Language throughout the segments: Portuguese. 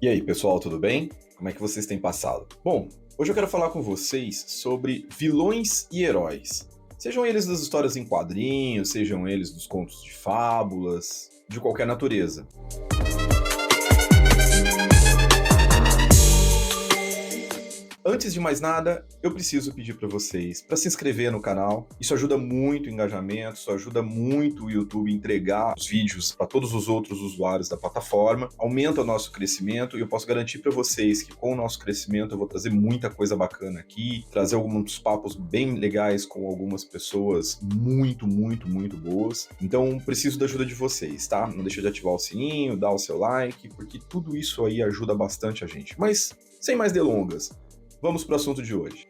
E aí, pessoal, tudo bem? Como é que vocês têm passado? Bom, hoje eu quero falar com vocês sobre vilões e heróis. Sejam eles das histórias em quadrinhos, sejam eles dos contos de fábulas, de qualquer natureza. Antes de mais nada, eu preciso pedir para vocês para se inscrever no canal. Isso ajuda muito o engajamento, isso ajuda muito o YouTube a entregar os vídeos para todos os outros usuários da plataforma, aumenta o nosso crescimento e eu posso garantir para vocês que com o nosso crescimento eu vou trazer muita coisa bacana aqui, trazer alguns papos bem legais com algumas pessoas muito boas. Então, preciso da ajuda de vocês, tá? Não deixa de ativar o sininho, dar o seu like, porque tudo isso aí ajuda bastante a gente. Mas, sem mais delongas, vamos para o assunto de hoje.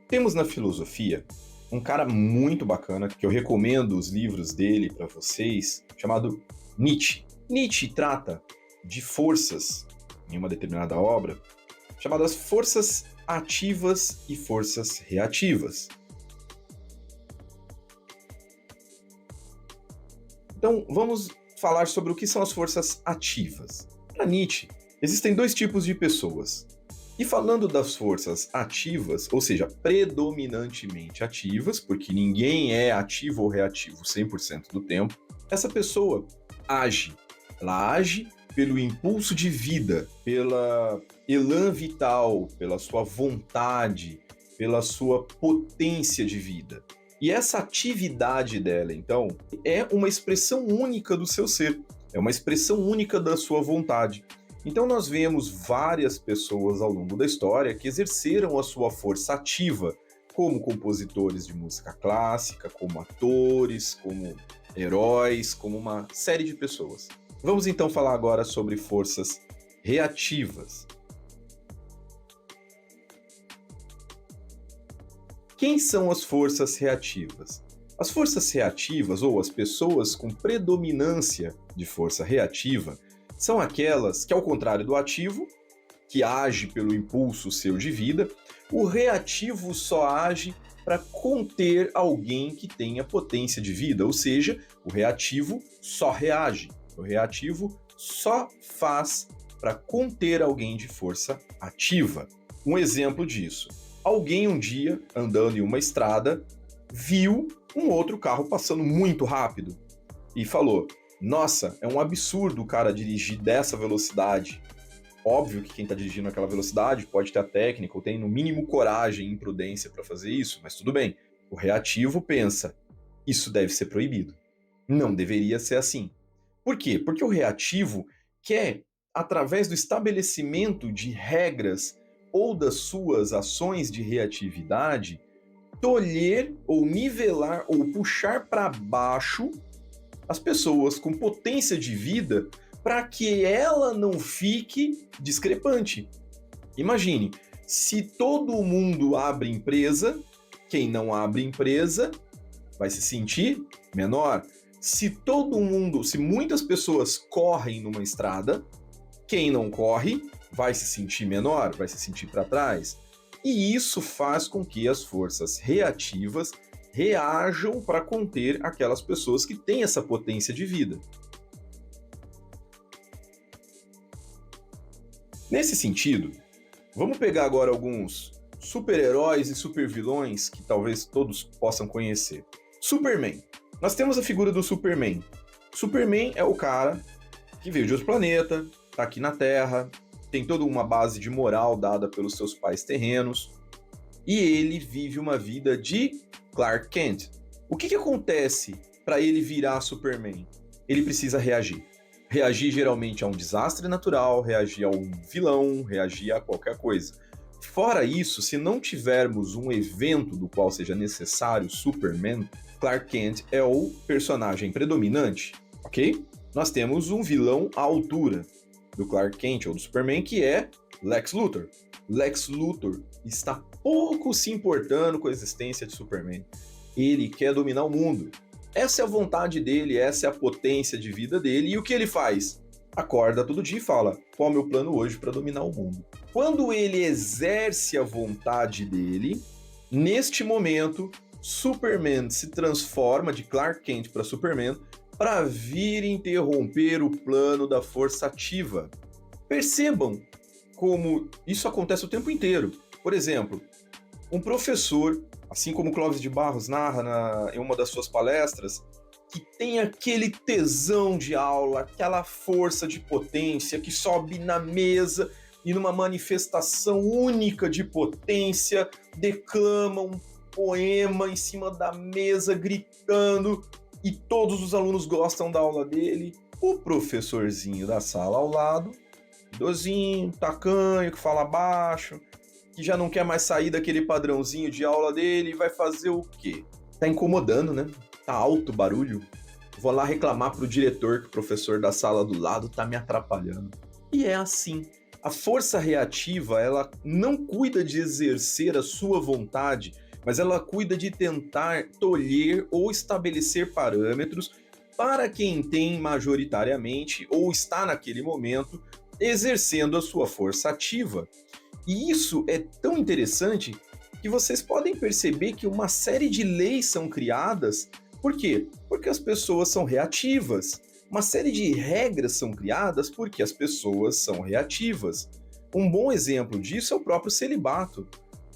Temos na filosofia um cara muito bacana, que eu recomendo os livros dele para vocês, chamado Nietzsche. Nietzsche trata de forças, em uma determinada obra, chamadas forças ativas e forças reativas. Então, vamos falar sobre o que são as forças ativas. Para Nietzsche, existem dois tipos de pessoas. E falando das forças ativas, ou seja, predominantemente ativas, porque ninguém é ativo ou reativo 100% do tempo, essa pessoa age. Ela age pelo impulso de vida, pela elan vital, pela sua vontade, pela sua potência de vida. E essa atividade dela, então, é uma expressão única do seu ser, é uma expressão única da sua vontade. Então nós vemos várias pessoas ao longo da história que exerceram a sua força ativa, como compositores de música clássica, como atores, como heróis, como uma série de pessoas. Vamos então falar agora sobre forças reativas. Quem são as forças reativas? As forças reativas, ou as pessoas com predominância de força reativa, são aquelas que, ao contrário do ativo, que age pelo impulso seu de vida, o reativo só age para conter alguém que tenha potência de vida, ou seja, o reativo só reage, o reativo só faz para conter alguém de força ativa. Um exemplo disso: alguém um dia, andando em uma estrada, viu um outro carro passando muito rápido e falou: nossa, é um absurdo o cara dirigir dessa velocidade. Óbvio que quem está dirigindo aquela velocidade pode ter a técnica ou tem no mínimo coragem e imprudência para fazer isso, mas tudo bem. O reativo pensa: isso deve ser proibido. Não deveria ser assim. Por quê? Porque o reativo quer, através do estabelecimento de regras ou das suas ações de reatividade, tolher ou nivelar ou puxar para baixo as pessoas com potência de vida para que ela não fique discrepante. Imagine, se todo mundo abre empresa, quem não abre empresa vai se sentir menor. Se muitas pessoas correm numa estrada, quem não corre vai se sentir menor, vai se sentir para trás. E isso faz com que as forças reativas reajam para conter aquelas pessoas que têm essa potência de vida. Nesse sentido, vamos pegar agora alguns super-heróis e super-vilões que talvez todos possam conhecer. Superman. Nós temos a figura do Superman. Superman é o cara que veio de outro planeta, está aqui na Terra, tem toda uma base de moral dada pelos seus pais terrenos, e ele vive uma vida de Clark Kent. O que acontece para ele virar Superman? Ele precisa reagir. Reagir geralmente a um desastre natural, reagir a um vilão, reagir a qualquer coisa. Fora isso, se não tivermos um evento do qual seja necessário Superman, Clark Kent é o personagem predominante, ok? Nós temos um vilão à altura do Clark Kent ou do Superman, que é Lex Luthor. Lex Luthor está pouco se importando com a existência de Superman. Ele quer dominar o mundo. Essa é a vontade dele, essa é a potência de vida dele. E o que ele faz? Acorda todo dia e fala: qual é o meu plano hoje para dominar o mundo? Quando ele exerce a vontade dele, neste momento, Superman se transforma de Clark Kent para Superman para vir interromper o plano da força ativa. Percebam como isso acontece o tempo inteiro. Por exemplo, um professor, assim como Clóvis de Barros narra em uma das suas palestras, que tem aquele tesão de aula, aquela força de potência que sobe na mesa e numa manifestação única de potência declama um poema em cima da mesa gritando e todos os alunos gostam da aula dele. O professorzinho da sala ao lado, idosinho, tacanho, que fala baixo, que já não quer mais sair daquele padrãozinho de aula dele, vai fazer o quê? Tá incomodando, né? Tá alto o barulho. Vou lá reclamar pro diretor que o professor da sala do lado tá me atrapalhando. E é assim. A força reativa, ela não cuida de exercer a sua vontade, mas ela cuida de tentar tolher ou estabelecer parâmetros para quem tem majoritariamente ou está naquele momento exercendo a sua força ativa. E isso é tão interessante que vocês podem perceber que uma série de leis são criadas. Por quê? Porque as pessoas são reativas. Uma série de regras são criadas porque as pessoas são reativas. Um bom exemplo disso é o próprio celibato.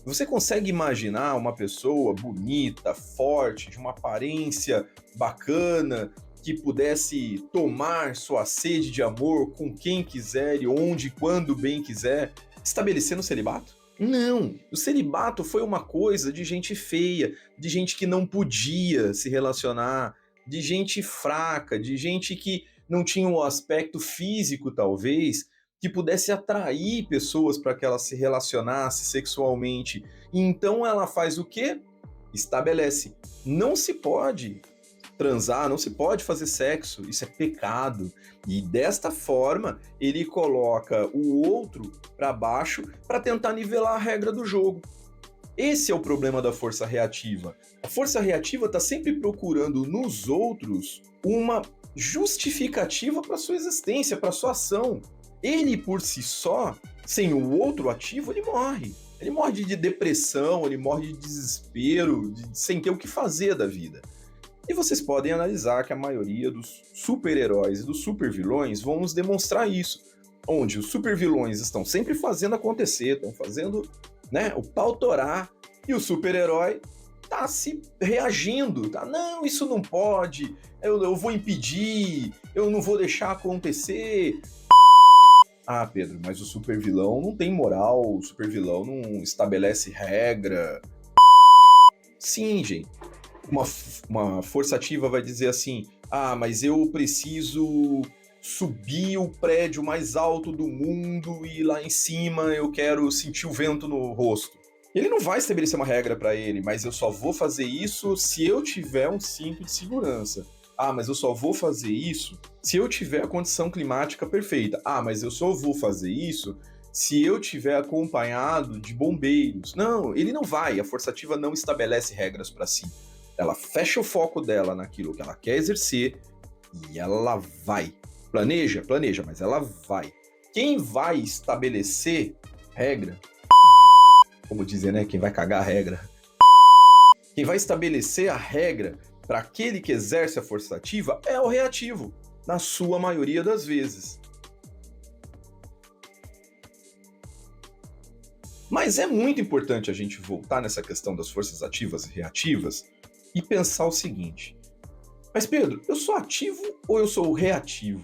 Você consegue imaginar uma pessoa bonita, forte, de uma aparência bacana, que pudesse tomar sua sede de amor com quem quiser e onde e quando bem quiser, estabelecendo o celibato? Não, o celibato foi uma coisa de gente feia, de gente que não podia se relacionar, de gente fraca, de gente que não tinha um aspecto físico, talvez, que pudesse atrair pessoas para que ela se relacionasse sexualmente. E então ela faz o quê? Estabelece. Não se pode transar, não se pode fazer sexo, isso é pecado. E desta forma, ele coloca o outro para baixo para tentar nivelar a regra do jogo. Esse é o problema da força reativa. A força reativa está sempre procurando nos outros uma justificativa para sua existência, para sua ação. Ele por si só, sem o outro ativo, ele morre. Ele morre de depressão, ele morre de desespero, sem ter o que fazer da vida. E vocês podem analisar que a maioria dos super-heróis e dos super-vilões vão nos demonstrar isso, onde os super-vilões estão sempre fazendo acontecer, estão fazendo, né, o pau torar, e o super-herói tá se reagindo, tá? Não, isso não pode, eu vou impedir, eu não vou deixar acontecer. Ah, Pedro, mas o super-vilão não tem moral, o super-vilão não estabelece regra. Sim, gente. Uma força ativa vai dizer assim: ah, mas eu preciso subir o prédio mais alto do mundo e lá em cima eu quero sentir o vento no rosto. Ele não vai estabelecer uma regra para ele, mas eu só vou fazer isso se eu tiver um cinto de segurança. Ah, mas eu só vou fazer isso se eu tiver a condição climática perfeita. Ah, mas eu só vou fazer isso se eu tiver acompanhado de bombeiros. Não, ele não vai. A força ativa não estabelece regras para si. Ela fecha o foco dela naquilo que ela quer exercer e ela vai. Planeja, mas ela vai. Quem vai estabelecer regra, como dizem, né? Quem vai cagar a regra. Quem vai estabelecer a regra para aquele que exerce a força ativa é o reativo, na sua maioria das vezes. Mas é muito importante a gente voltar nessa questão das forças ativas e reativas e pensar o seguinte: mas Pedro, eu sou ativo ou eu sou reativo?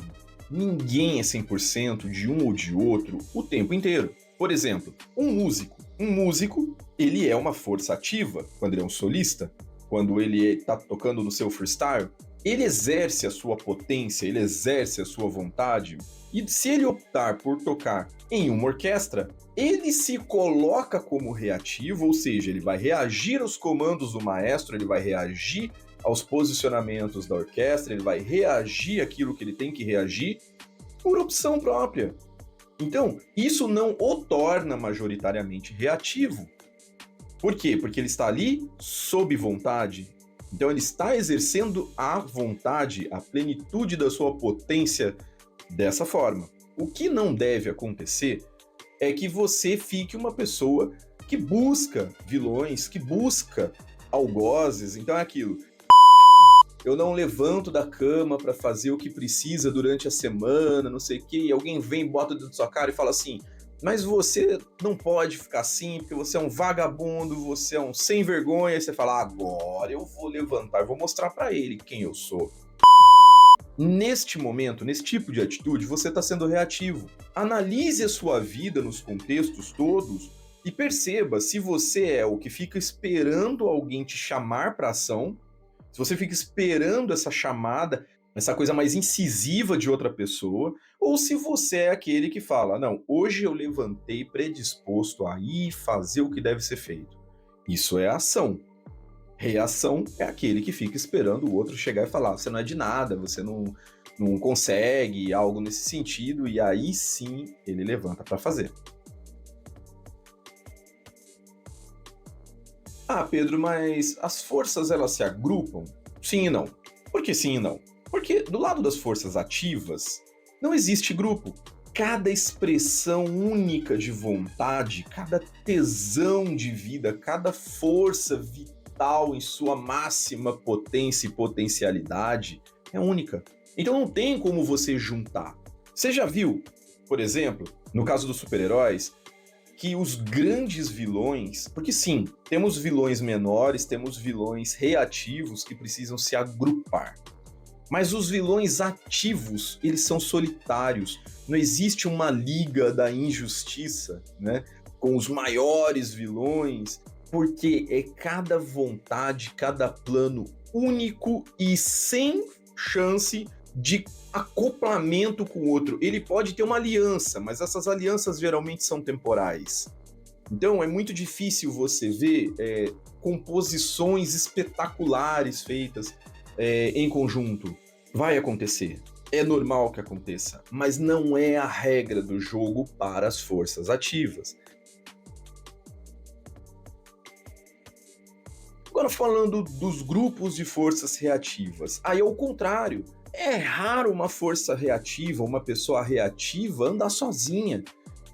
Ninguém é 100% de um ou de outro o tempo inteiro. Por exemplo, um músico, ele é uma força ativa quando ele é um solista, quando ele está tocando no seu freestyle, ele exerce a sua potência, ele exerce a sua vontade, e se ele optar por tocar em uma orquestra, ele se coloca como reativo, ou seja, ele vai reagir aos comandos do maestro, ele vai reagir aos posicionamentos da orquestra, ele vai reagir àquilo que ele tem que reagir por opção própria. Então, isso não o torna majoritariamente reativo. Por quê? Porque ele está ali sob vontade. Então, ele está exercendo a vontade, a plenitude da sua potência dessa forma. O que não deve acontecer é que você fique uma pessoa que busca vilões, que busca algozes. Então é aquilo. eu não levanto da cama para fazer o que precisa durante a semana, não sei o quê, e alguém vem, bota dentro da sua cara e fala assim, mas você não pode ficar assim, porque você é um vagabundo, você é um sem vergonha, e você fala, agora eu vou levantar, eu vou mostrar para ele quem eu sou. Neste momento, nesse tipo de atitude, você está sendo reativo. Analise a sua vida nos contextos todos e perceba se você é o que fica esperando alguém te chamar para ação, se você fica esperando essa chamada, essa coisa mais incisiva de outra pessoa, ou se você é aquele que fala, não, hoje eu levantei predisposto a ir fazer o que deve ser feito. Isso é ação. Reação é aquele que fica esperando o outro chegar e falar, você não é de nada, você não consegue, algo nesse sentido, e aí sim ele levanta para fazer. Ah, Pedro, mas as forças elas se agrupam? Sim e não. Por que sim e não? Porque do lado das forças ativas, não existe grupo. Cada expressão única de vontade, cada tesão de vida, cada força vital em sua máxima potência e potencialidade é única. Então não tem como você juntar. Você já viu, por exemplo, no caso dos super-heróis, que os grandes vilões, porque sim, temos vilões menores, temos vilões reativos que precisam se agrupar. Mas os vilões ativos, eles são solitários. Não existe uma liga da injustiça, né? Com os maiores vilões, porque é cada vontade, cada plano único e sem chance de acoplamento com o outro. Ele pode ter uma aliança, mas essas alianças geralmente são temporais. Então é muito difícil você ver composições espetaculares feitas em conjunto. Vai acontecer. É normal que aconteça, mas não é a regra do jogo para as forças ativas. Agora falando dos grupos de forças reativas, aí é o contrário. É raro uma força reativa, uma pessoa reativa andar sozinha.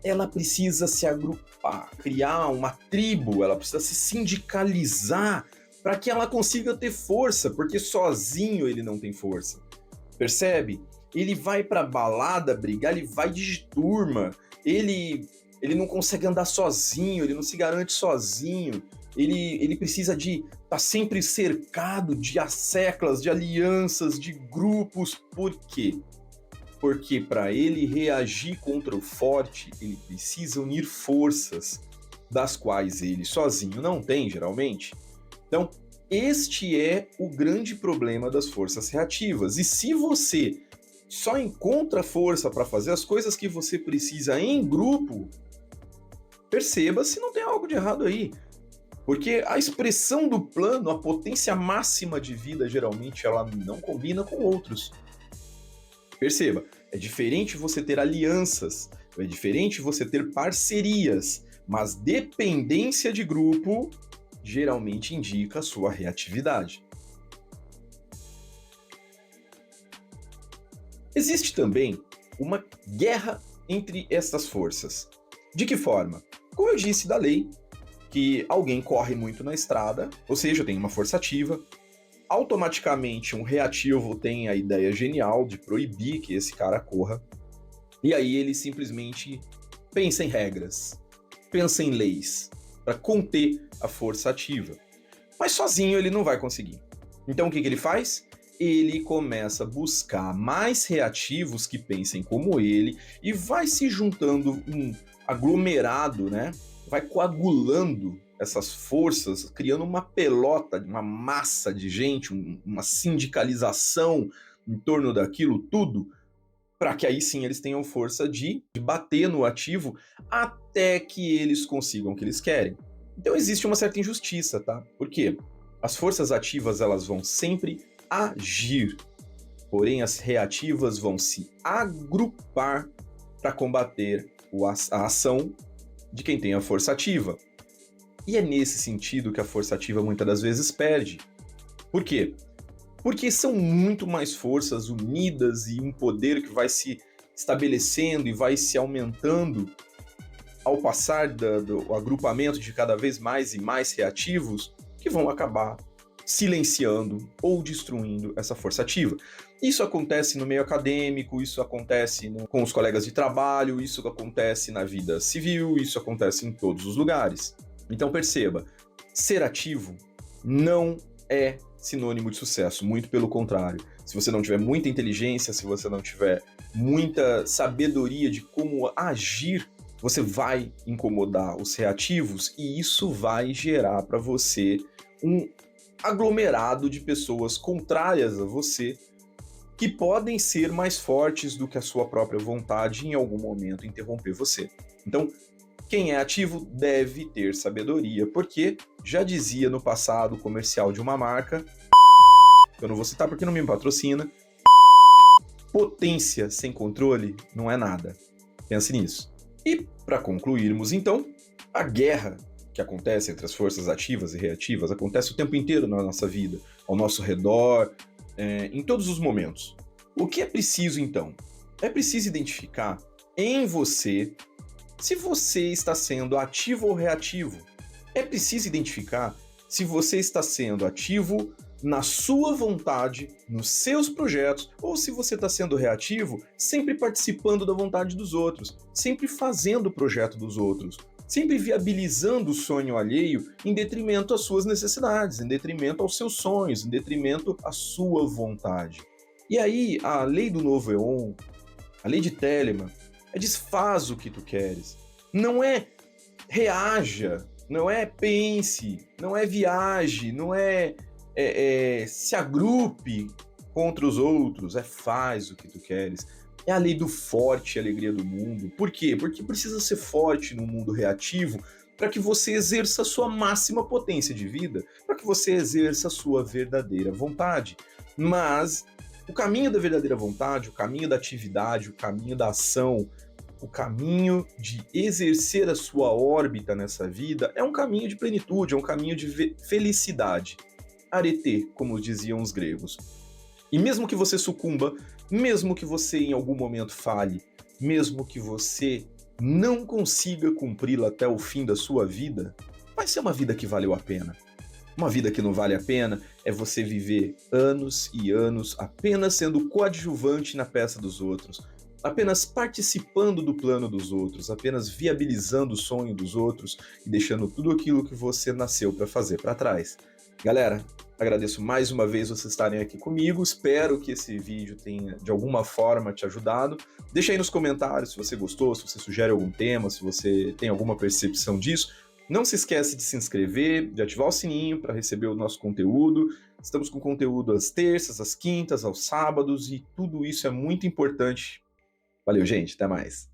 Ela precisa se agrupar, criar uma tribo, ela precisa se sindicalizar para que ela consiga ter força, porque sozinho ele não tem força. Percebe? Ele vai pra balada brigar, ele vai de turma, ele não consegue andar sozinho, ele não se garante sozinho, ele precisa de estar sempre cercado de asseclas, de alianças, de grupos. Por quê? Porque para ele reagir contra o forte, ele precisa unir forças, das quais ele sozinho não tem, geralmente. Então, este é o grande problema das forças reativas. E se você só encontra força para fazer as coisas que você precisa em grupo, perceba se não tem algo de errado aí. Porque a expressão do plano, a potência máxima de vida, geralmente ela não combina com outros. Perceba, é diferente você ter alianças, é diferente você ter parcerias, mas dependência de grupo geralmente indica a sua reatividade. Existe também uma guerra entre essas forças. De que forma? Como eu disse da lei, que alguém corre muito na estrada, ou seja, tem uma força ativa, automaticamente um reativo tem a ideia genial de proibir que esse cara corra, e aí ele simplesmente pensa em regras, pensa em leis, para conter a força ativa. Mas sozinho ele não vai conseguir. Então o que ele faz? Ele começa a buscar mais reativos que pensem como ele e vai se juntando um aglomerado, né? Vai coagulando essas forças, criando uma pelota, uma massa de gente, uma sindicalização em torno daquilo tudo, para que aí sim eles tenham força de bater no ativo até que eles consigam o que eles querem. Então existe uma certa injustiça, tá? Por quê? As forças ativas elas vão sempre agir, porém as reativas vão se agrupar para combater a ação de quem tem a força ativa. E é nesse sentido que a força ativa muitas das vezes perde. Por quê? Porque são muito mais forças unidas e um poder que vai se estabelecendo e vai se aumentando ao passar do agrupamento de cada vez mais e mais reativos que vão acabar silenciando ou destruindo essa força ativa. Isso acontece no meio acadêmico, isso acontece com os colegas de trabalho, isso acontece na vida civil, isso acontece em todos os lugares. Então perceba, ser ativo não é sinônimo de sucesso, muito pelo contrário. Se você não tiver muita inteligência, se você não tiver muita sabedoria de como agir, você vai incomodar os reativos e isso vai gerar para você um aglomerado de pessoas contrárias a você que podem ser mais fortes do que a sua própria vontade e em algum momento interromper você. Então, quem é ativo deve ter sabedoria, porque já dizia no passado comercial de uma marca, eu não vou citar porque não me patrocina, potência sem controle não é nada. Pense nisso. E, para concluirmos, então, a guerra que acontece entre as forças ativas e reativas acontece o tempo inteiro na nossa vida, ao nosso redor, em todos os momentos. O que é preciso, então? É preciso identificar em você se você está sendo ativo ou reativo. É preciso identificar se você está sendo ativo na sua vontade, nos seus projetos, ou se você está sendo reativo, sempre participando da vontade dos outros, sempre fazendo o projeto dos outros, sempre viabilizando o sonho alheio em detrimento às suas necessidades, em detrimento aos seus sonhos, em detrimento à sua vontade. E aí, a lei do novo Eon, a lei de Telemann, é desfaz o que tu queres. Não é reaja, não é pense, não é viaje, não é se agrupe contra os outros, faz o que tu queres. É a lei do forte e alegria do mundo. Por quê? Porque precisa ser forte no mundo reativo para que você exerça a sua máxima potência de vida, para que você exerça a sua verdadeira vontade. Mas o caminho da verdadeira vontade, o caminho da atividade, o caminho da ação, o caminho de exercer a sua órbita nessa vida é um caminho de plenitude, é um caminho de felicidade. Arete, como diziam os gregos. E mesmo que você sucumba, mesmo que você em algum momento falhe, mesmo que você não consiga cumpri-la até o fim da sua vida, vai ser uma vida que valeu a pena. Uma vida que não vale a pena é você viver anos e anos apenas sendo coadjuvante na peça dos outros, apenas participando do plano dos outros, apenas viabilizando o sonho dos outros e deixando tudo aquilo que você nasceu para fazer para trás. Galera, agradeço mais uma vez vocês estarem aqui comigo, espero que esse vídeo tenha de alguma forma te ajudado. Deixa aí nos comentários se você gostou, se você sugere algum tema, se você tem alguma percepção disso. Não se esquece de se inscrever, de ativar o sininho para receber o nosso conteúdo. Estamos com conteúdo às terças, às quintas, aos sábados e tudo isso é muito importante. Valeu, gente, até mais.